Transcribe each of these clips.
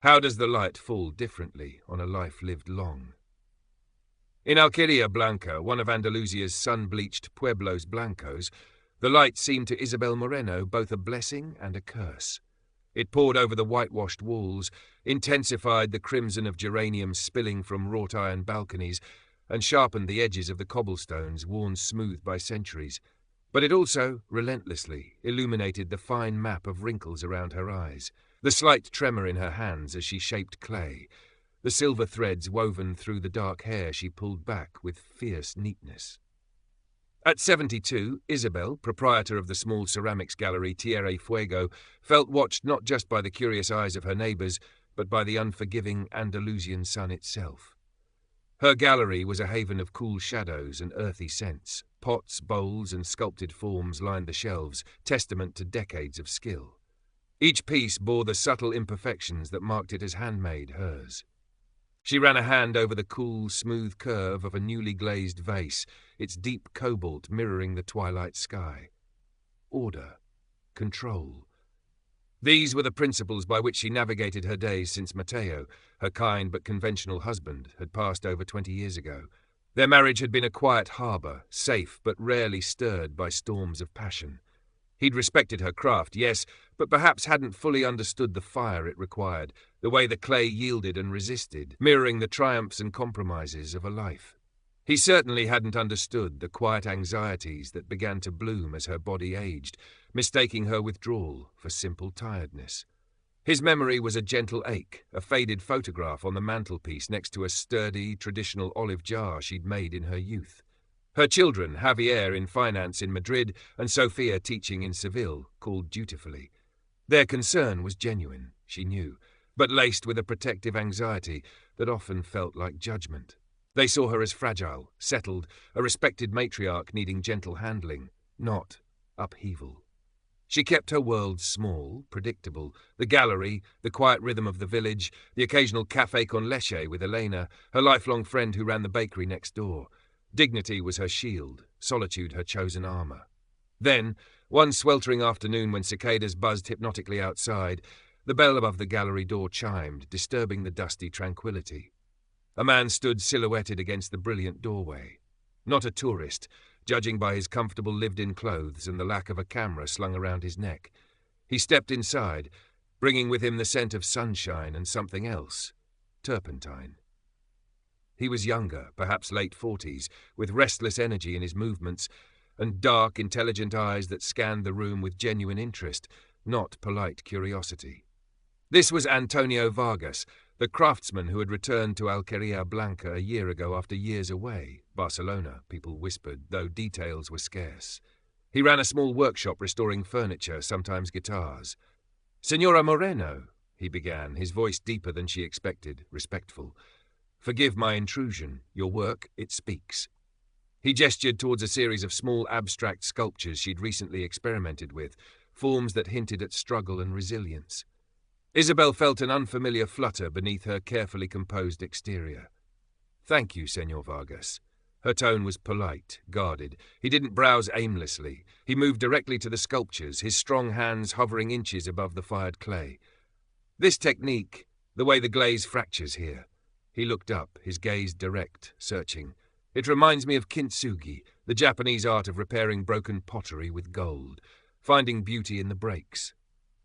How does the light fall differently on a life lived long? In Alquería Blanca, one of Andalusia's sun-bleached Pueblos Blancos, the light seemed to Isabel Moreno both a blessing and a curse. It poured over the whitewashed walls, intensified the crimson of geraniums spilling from wrought-iron balconies, and sharpened the edges of the cobblestones worn smooth by centuries. But it also, relentlessly, illuminated the fine map of wrinkles around her eyes, the slight tremor in her hands as she shaped clay, the silver threads woven through the dark hair she pulled back with fierce neatness. At 72, Isabel, proprietor of the small ceramics gallery Tierra y Fuego, felt watched not just by the curious eyes of her neighbours, but by the unforgiving Andalusian sun itself. Her gallery was a haven of cool shadows and earthy scents. Pots, bowls, and sculpted forms lined the shelves, testament to decades of skill. Each piece bore the subtle imperfections that marked it as handmade, hers. She ran a hand over the cool, smooth curve of a newly glazed vase, its deep cobalt mirroring the twilight sky. Order. Control. These were the principles by which she navigated her days since Mateo, her kind but conventional husband, had passed over 20 years ago. Their marriage had been a quiet harbour, safe but rarely stirred by storms of passion. He'd respected her craft, yes, but perhaps hadn't fully understood the fire it required, the way the clay yielded and resisted, mirroring the triumphs and compromises of a life. He certainly hadn't understood the quiet anxieties that began to bloom as her body aged, mistaking her withdrawal for simple tiredness. His memory was a gentle ache, a faded photograph on the mantelpiece next to a sturdy, traditional olive jar she'd made in her youth. Her children, Javier in finance in Madrid and Sofia teaching in Seville, called dutifully. Their concern was genuine, she knew, but laced with a protective anxiety that often felt like judgment. They saw her as fragile, settled, a respected matriarch needing gentle handling, not upheaval. She kept her world small, predictable, the gallery, the quiet rhythm of the village, the occasional café con leche with Elena, her lifelong friend who ran the bakery next door. Dignity was her shield, solitude her chosen armour. Then, one sweltering afternoon when cicadas buzzed hypnotically outside, the bell above the gallery door chimed, disturbing the dusty tranquillity. A man stood silhouetted against the brilliant doorway. Not a tourist, judging by his comfortable lived-in clothes and the lack of a camera slung around his neck. He stepped inside, bringing with him the scent of sunshine and something else, turpentine. He was younger, perhaps late 40s, with restless energy in his movements, and dark, intelligent eyes that scanned the room with genuine interest, not polite curiosity. This was Antonio Vargas, the craftsman who had returned to Alquería Blanca a year ago after years away, Barcelona, people whispered, though details were scarce. He ran a small workshop restoring furniture, sometimes guitars. "Señora Moreno," he began, his voice deeper than she expected, respectful. "Forgive my intrusion. Your work, it speaks." He gestured towards a series of small abstract sculptures she'd recently experimented with, forms that hinted at struggle and resilience. Isabel felt an unfamiliar flutter beneath her carefully composed exterior. "Thank you, Señor Vargas." Her tone was polite, guarded. He didn't browse aimlessly. He moved directly to the sculptures, his strong hands hovering inches above the fired clay. "This technique, the way the glaze fractures here." He looked up, his gaze direct, searching. "It reminds me of kintsugi, the Japanese art of repairing broken pottery with gold, finding beauty in the breaks."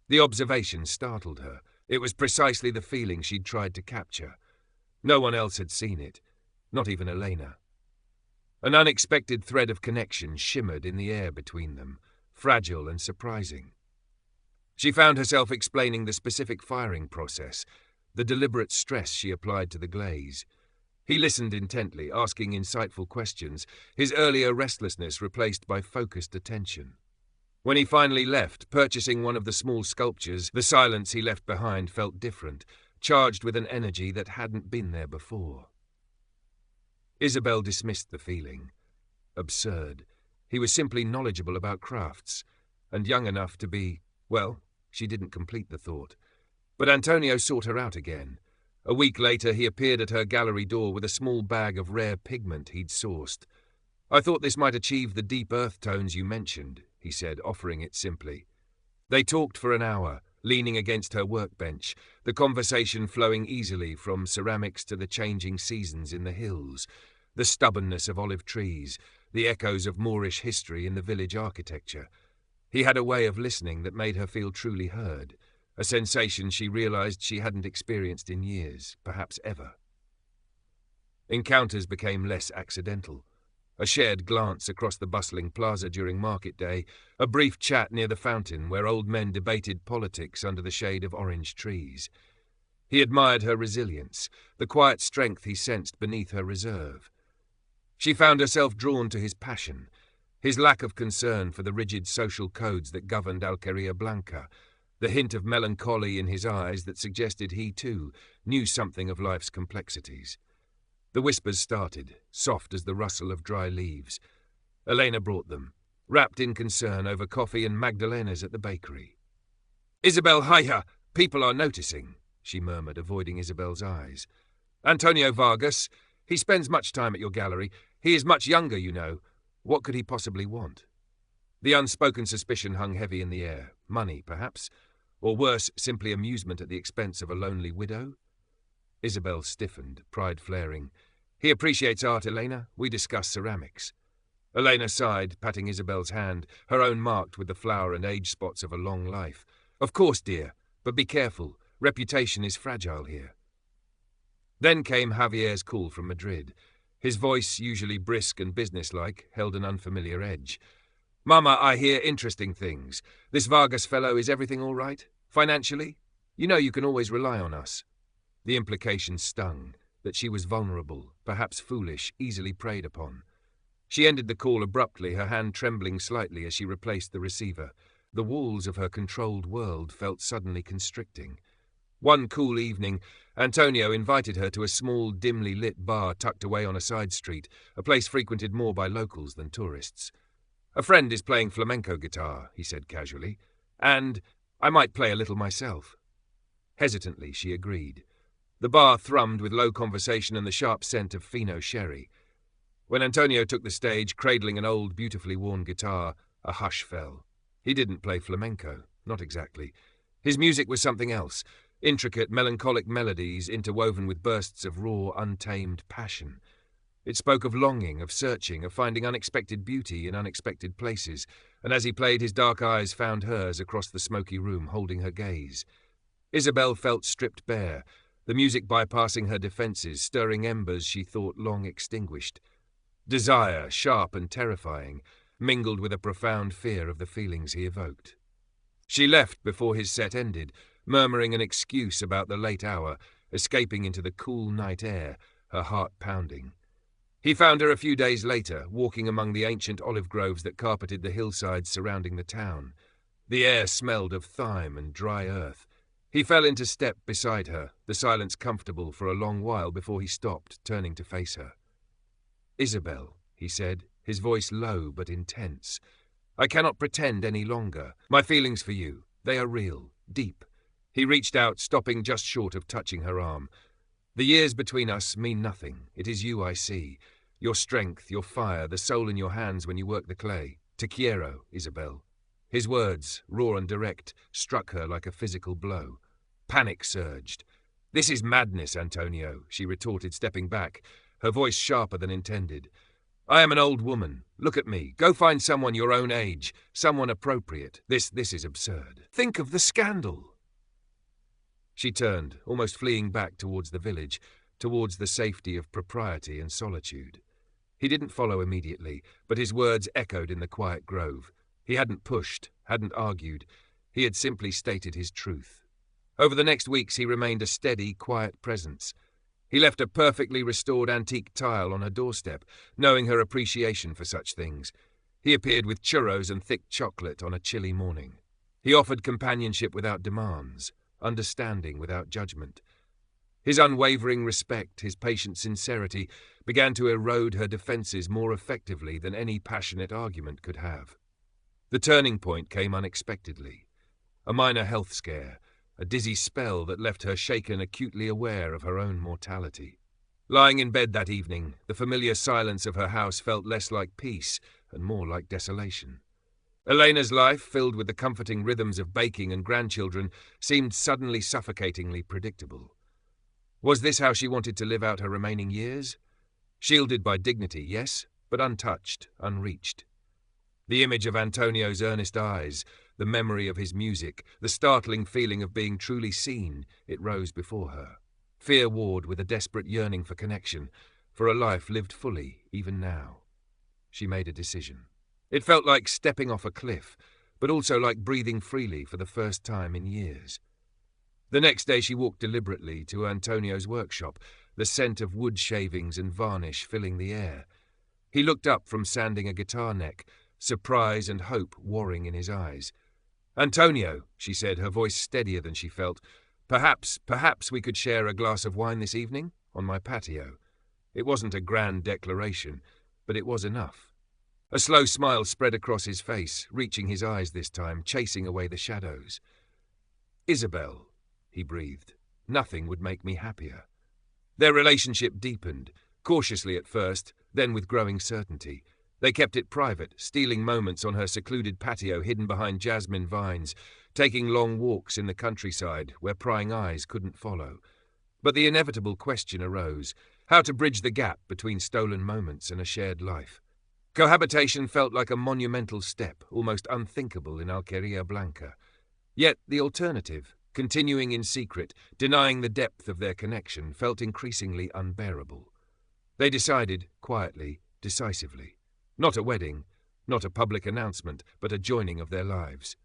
The observation startled her. It was precisely the feeling she'd tried to capture. No one else had seen it, not even Elena. An unexpected thread of connection shimmered in the air between them, fragile and surprising. She found herself explaining the specific firing process, the deliberate stress she applied to the glaze. He listened intently, asking insightful questions, his earlier restlessness replaced by focused attention. When he finally left, purchasing one of the small sculptures, the silence he left behind felt different, charged with an energy that hadn't been there before. Isabel dismissed the feeling. Absurd. He was simply knowledgeable about crafts, and young enough to be, well, she didn't complete the thought. But Antonio sought her out again. A week later, he appeared at her gallery door with a small bag of rare pigment he'd sourced. "I thought this might achieve the deep earth tones you mentioned," he said, offering it simply. They talked for an hour, leaning against her workbench, the conversation flowing easily from ceramics to the changing seasons in the hills, the stubbornness of olive trees, the echoes of Moorish history in the village architecture. He had a way of listening that made her feel truly heard, a sensation she realized she hadn't experienced in years, perhaps ever. Encounters became less accidental. A shared glance across the bustling plaza during market day, a brief chat near the fountain where old men debated politics under the shade of orange trees. He admired her resilience, the quiet strength he sensed beneath her reserve. She found herself drawn to his passion, his lack of concern for the rigid social codes that governed Alquería Blanca, the hint of melancholy in his eyes that suggested he, too, knew something of life's complexities. The whispers started, soft as the rustle of dry leaves. Elena brought them, wrapped in concern over coffee and magdalenas at the bakery. "Isabel, hiya! People are noticing," she murmured, avoiding Isabel's eyes. "Antonio Vargas. He spends much time at your gallery. He is much younger, you know. What could he possibly want?" The unspoken suspicion hung heavy in the air. Money, perhaps? Or worse, simply amusement at the expense of a lonely widow? Isabel stiffened, pride flaring. "He appreciates art, Elena. We discuss ceramics." Elena sighed, patting Isabel's hand, her own marked with the flower and age spots of a long life. "Of course, dear, but be careful. Reputation is fragile here." Then came Javier's call from Madrid. His voice, usually brisk and businesslike, held an unfamiliar edge. "Mama, I hear interesting things. This Vargas fellow, is everything all right? Financially? You know you can always rely on us." The implication stung, that she was vulnerable, perhaps foolish, easily preyed upon. She ended the call abruptly, her hand trembling slightly as she replaced the receiver. The walls of her controlled world felt suddenly constricting. One cool evening, Antonio invited her to a small, dimly lit bar tucked away on a side street, a place frequented more by locals than tourists. "A friend is playing flamenco guitar," he said casually, "and I might play a little myself." Hesitantly, she agreed. The bar thrummed with low conversation and the sharp scent of Fino sherry. When Antonio took the stage, cradling an old, beautifully worn guitar, a hush fell. He didn't play flamenco, not exactly. His music was something else, intricate, melancholic melodies interwoven with bursts of raw, untamed passion. It spoke of longing, of searching, of finding unexpected beauty in unexpected places, and as he played, his dark eyes found hers across the smoky room, holding her gaze. Isabel felt stripped bare, the music bypassing her defences, stirring embers she thought long extinguished. Desire, sharp and terrifying, mingled with a profound fear of the feelings he evoked. She left before his set ended, murmuring an excuse about the late hour, escaping into the cool night air, her heart pounding. He found her a few days later, walking among the ancient olive groves that carpeted the hillsides surrounding the town. The air smelled of thyme and dry earth. He fell into step beside her, the silence comfortable for a long while before he stopped, turning to face her. "Isabel," he said, his voice low but intense, "I cannot pretend any longer. My feelings for you, they are real, deep." He reached out, stopping just short of touching her arm. "The years between us mean nothing. It is you I see. Your strength, your fire, the soul in your hands when you work the clay. Te quiero, Isabel." His words, raw and direct, struck her like a physical blow. Panic surged. "This is madness, Antonio," she retorted, stepping back, her voice sharper than intended. "I am an old woman. Look at me. Go find someone your own age, someone appropriate. This is absurd. Think of the scandal." She turned, almost fleeing back towards the village, towards the safety of propriety and solitude. He didn't follow immediately, but his words echoed in the quiet grove. He hadn't pushed, hadn't argued. He had simply stated his truth. Over the next weeks he remained a steady, quiet presence. He left a perfectly restored antique tile on her doorstep, knowing her appreciation for such things. He appeared with churros and thick chocolate on a chilly morning. He offered companionship without demands, understanding without judgment. His unwavering respect, his patient sincerity, began to erode her defences more effectively than any passionate argument could have. The turning point came unexpectedly. A minor health scare, a dizzy spell that left her shaken, acutely aware of her own mortality. Lying in bed that evening, the familiar silence of her house felt less like peace and more like desolation. Elena's life, filled with the comforting rhythms of baking and grandchildren, seemed suddenly suffocatingly predictable. Was this how she wanted to live out her remaining years? Shielded by dignity, yes, but untouched, unreached. The image of Antonio's earnest eyes, the memory of his music, the startling feeling of being truly seen, it rose before her. Fear warred with a desperate yearning for connection, for a life lived fully, even now. She made a decision. It felt like stepping off a cliff, but also like breathing freely for the first time in years. The next day she walked deliberately to Antonio's workshop, the scent of wood shavings and varnish filling the air. He looked up from sanding a guitar neck, surprise and hope warring in his eyes. "Antonio," she said, her voice steadier than she felt, perhaps we could share a glass of wine this evening, on my patio." It wasn't a grand declaration, but it was enough. A slow smile spread across his face, reaching his eyes this time, chasing away the shadows. "Isabel," he breathed, "nothing would make me happier." Their relationship deepened, cautiously at first, then with growing certainty. They kept it private, stealing moments on her secluded patio hidden behind jasmine vines, taking long walks in the countryside where prying eyes couldn't follow. But the inevitable question arose, how to bridge the gap between stolen moments and a shared life. Cohabitation felt like a monumental step, almost unthinkable in Alquería Blanca. Yet the alternative, continuing in secret, denying the depth of their connection, felt increasingly unbearable. They decided, quietly, decisively. Not a wedding, not a public announcement, but a joining of their lives.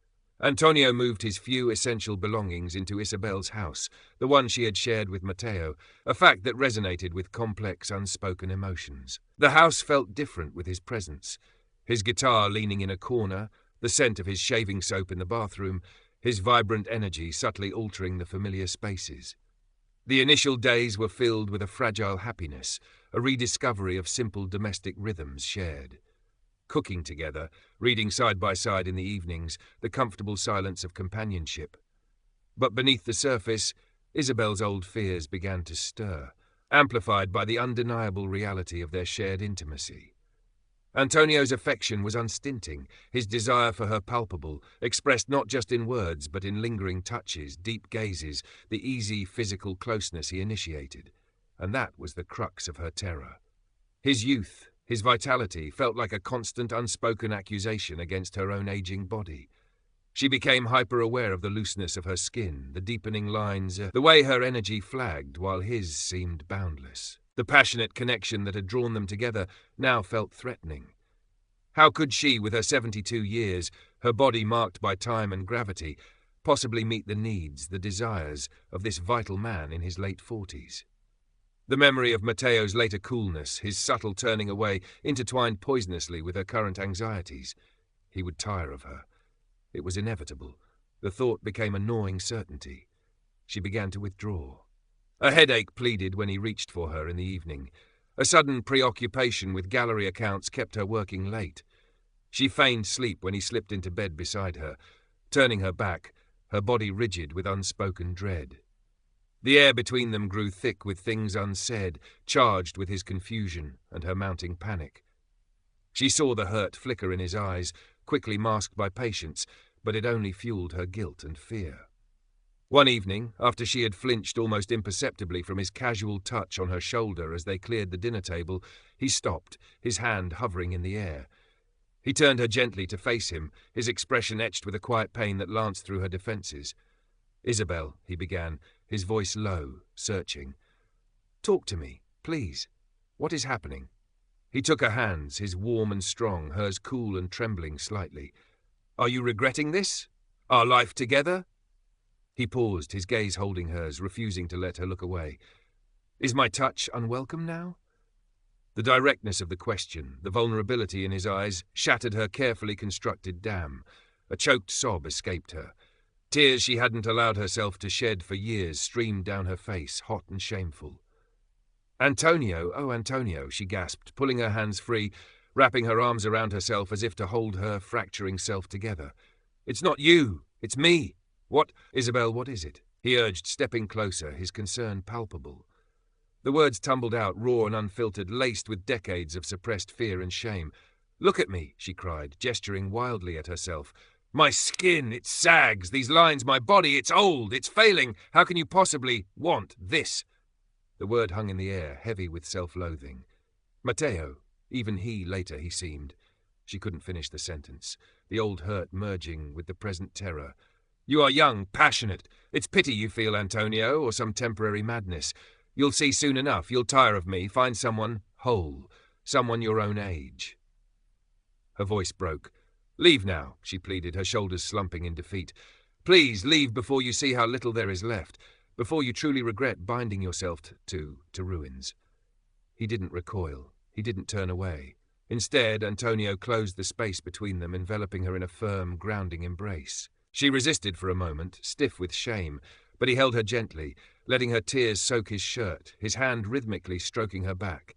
Antonio moved his few essential belongings into Isabel's house, the one she had shared with Mateo, a fact that resonated with complex, unspoken emotions. The house felt different with his presence. His guitar leaning in a corner, the scent of his shaving soap in the bathroom, his vibrant energy subtly altering the familiar spaces. The initial days were filled with a fragile happiness, a rediscovery of simple domestic rhythms shared. Cooking together, reading side by side in the evenings, the comfortable silence of companionship. But beneath the surface, Isabel's old fears began to stir, amplified by the undeniable reality of their shared intimacy. Antonio's affection was unstinting, his desire for her palpable, expressed not just in words but in lingering touches, deep gazes, the easy physical closeness he initiated. And that was the crux of her terror. His youth, his vitality, felt like a constant unspoken accusation against her own aging body. She became hyper-aware of the looseness of her skin, the deepening lines, the way her energy flagged while his seemed boundless. The passionate connection that had drawn them together now felt threatening. How could she, with her 72 years, her body marked by time and gravity, possibly meet the needs, the desires, of this vital man in his late 40s? The memory of Mateo's later coolness, his subtle turning away, intertwined poisonously with her current anxieties. He would tire of her. It was inevitable. The thought became a gnawing certainty. She began to withdraw. A headache pleaded when he reached for her in the evening. A sudden preoccupation with gallery accounts kept her working late. She feigned sleep when he slipped into bed beside her, turning her back, her body rigid with unspoken dread. The air between them grew thick with things unsaid, charged with his confusion and her mounting panic. She saw the hurt flicker in his eyes, quickly masked by patience, but it only fueled her guilt and fear. One evening, after she had flinched almost imperceptibly from his casual touch on her shoulder as they cleared the dinner table, he stopped, his hand hovering in the air. He turned her gently to face him, his expression etched with a quiet pain that lanced through her defences. "Isabel," he began, his voice low, searching. "Talk to me, please. What is happening?" He took her hands, his warm and strong, hers cool and trembling slightly. "Are you regretting this? Our life together?" He paused, his gaze holding hers, refusing to let her look away. "Is my touch unwelcome now?" The directness of the question, the vulnerability in his eyes, shattered her carefully constructed dam. A choked sob escaped her. Tears she hadn't allowed herself to shed for years streamed down her face, hot and shameful. "Antonio, oh Antonio," she gasped, pulling her hands free, wrapping her arms around herself as if to hold her fracturing self together. "It's not you, it's me. What, Isabel, what is it?" he urged, stepping closer, his concern palpable. The words tumbled out, raw and unfiltered, laced with decades of suppressed fear and shame. "Look at me," she cried, gesturing wildly at herself. "My skin, it sags. These lines, my body, it's old, it's failing. How can you possibly want this?" The word hung in the air, heavy with self-loathing. Matteo, even he later he seemed. She couldn't finish the sentence, the old hurt merging with the present terror. "You are young, passionate. It's pity you feel, Antonio, or some temporary madness. You'll see soon enough. You'll tire of me. Find someone whole, someone your own age." Her voice broke. "Leave now," she pleaded, her shoulders slumping in defeat. "Please leave before you see how little there is left, before you truly regret binding yourself to ruins." He didn't recoil. He didn't turn away. Instead, Antonio closed the space between them, enveloping her in a firm, grounding embrace. She resisted for a moment, stiff with shame, but he held her gently, letting her tears soak his shirt, his hand rhythmically stroking her back.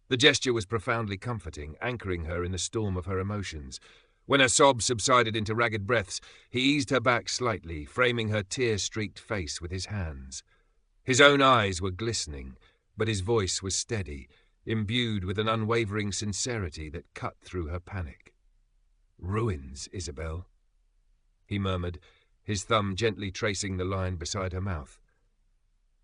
The gesture was profoundly comforting, anchoring her in the storm of her emotions. When her sobs subsided into ragged breaths, he eased her back slightly, framing her tear-streaked face with his hands. His own eyes were glistening, but his voice was steady, imbued with an unwavering sincerity that cut through her panic. "Ruins, Isabel," he murmured, his thumb gently tracing the line beside her mouth.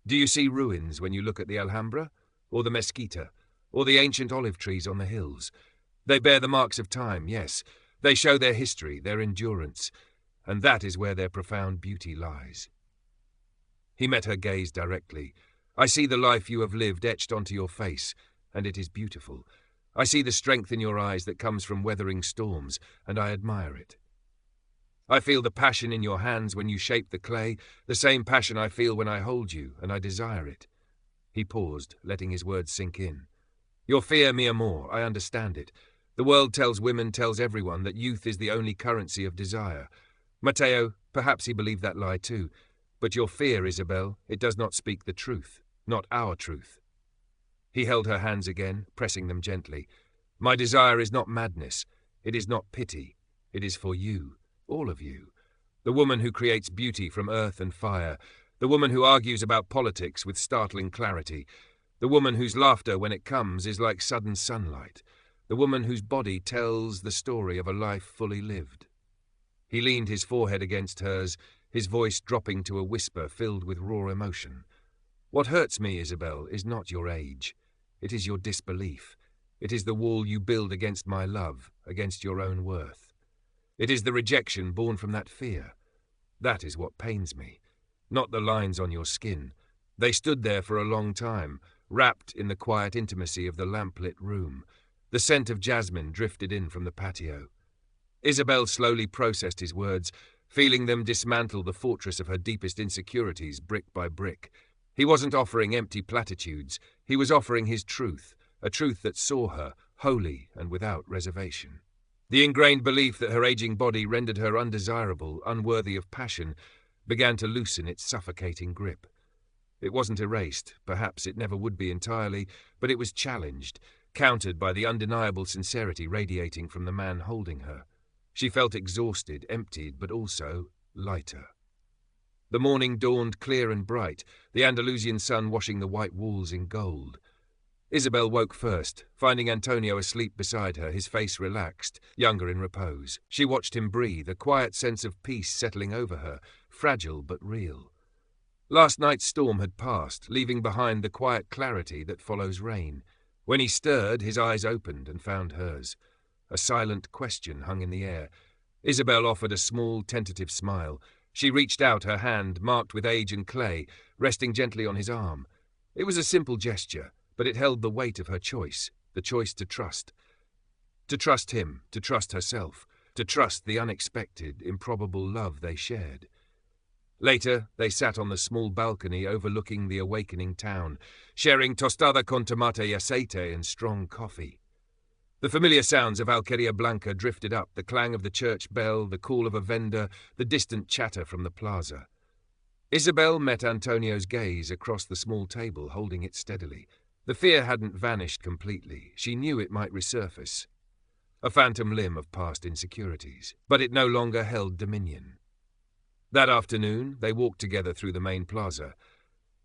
"Do you see ruins when you look at the Alhambra, or the Mesquita, or the ancient olive trees on the hills? They bear the marks of time, yes. They show their history, their endurance, and that is where their profound beauty lies." He met her gaze directly. "I see the life you have lived etched onto your face, and it is beautiful. I see the strength in your eyes that comes from weathering storms, and I admire it. I feel the passion in your hands when you shape the clay, the same passion I feel when I hold you, and I desire it." He paused, letting his words sink in. "Your fear, mi amor, I understand it. The world tells women, tells everyone, that youth is the only currency of desire. Matteo, perhaps he believed that lie too. But your fear, Isabel, it does not speak the truth, not our truth." He held her hands again, pressing them gently. "My desire is not madness. It is not pity. It is for you, all of you. The woman who creates beauty from earth and fire. The woman who argues about politics with startling clarity. The woman whose laughter, when it comes, is like sudden sunlight. The woman whose body tells the story of a life fully lived." He leaned his forehead against hers, his voice dropping to a whisper filled with raw emotion. "What hurts me, Isabel, is not your age. It is your disbelief. It is the wall you build against my love, against your own worth. It is the rejection born from that fear. That is what pains me. Not the lines on your skin. They stood there for a long time, wrapped in the quiet intimacy of the lamp-lit room. The scent of jasmine drifted in from the patio." Isabel slowly processed his words, feeling them dismantle the fortress of her deepest insecurities brick by brick. He wasn't offering empty platitudes. He was offering his truth, a truth that saw her, wholly and without reservation. The ingrained belief that her aging body rendered her undesirable, unworthy of passion, began to loosen its suffocating grip. It wasn't erased, perhaps it never would be entirely, but it was challenged, countered by the undeniable sincerity radiating from the man holding her. She felt exhausted, emptied, but also lighter. The morning dawned clear and bright, the Andalusian sun washing the white walls in gold. Isabel woke first, finding Antonio asleep beside her, his face relaxed, younger in repose. She watched him breathe, a quiet sense of peace settling over her, fragile but real. Last night's storm had passed, leaving behind the quiet clarity that follows rain. When he stirred, his eyes opened and found hers. A silent question hung in the air. Isabel offered a small, tentative smile. She reached out her hand, marked with age and clay, resting gently on his arm. It was a simple gesture, but it held the weight of her choice, the choice to trust. To trust him, to trust herself, to trust the unexpected, improbable love they shared. Later, they sat on the small balcony overlooking the awakening town, sharing tostada con tomate y aceite and strong coffee. The familiar sounds of Alquería Blanca drifted up, the clang of the church bell, the call of a vendor, the distant chatter from the plaza. Isabel met Antonio's gaze across the small table, holding it steadily. The fear hadn't vanished completely. She knew it might resurface, a phantom limb of past insecurities, but it no longer held dominion. That afternoon, they walked together through the main plaza.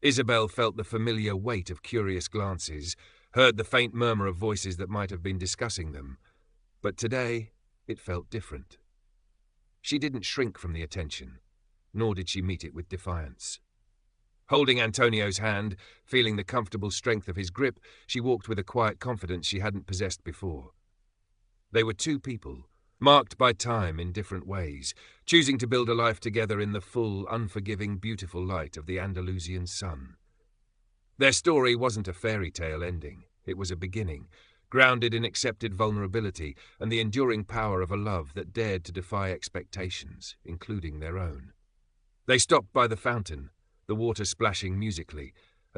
Isabel felt the familiar weight of curious glances, heard the faint murmur of voices that might have been discussing them. But today, it felt different. She didn't shrink from the attention, nor did she meet it with defiance. Holding Antonio's hand, feeling the comfortable strength of his grip, she walked with a quiet confidence she hadn't possessed before. They were two people, marked by time in different ways, choosing to build a life together in the full, unforgiving, beautiful light of the Andalusian sun. Their story wasn't a fairy tale ending. It was a beginning, grounded in accepted vulnerability and the enduring power of a love that dared to defy expectations, including their own. They stopped by the fountain, the water splashing musically,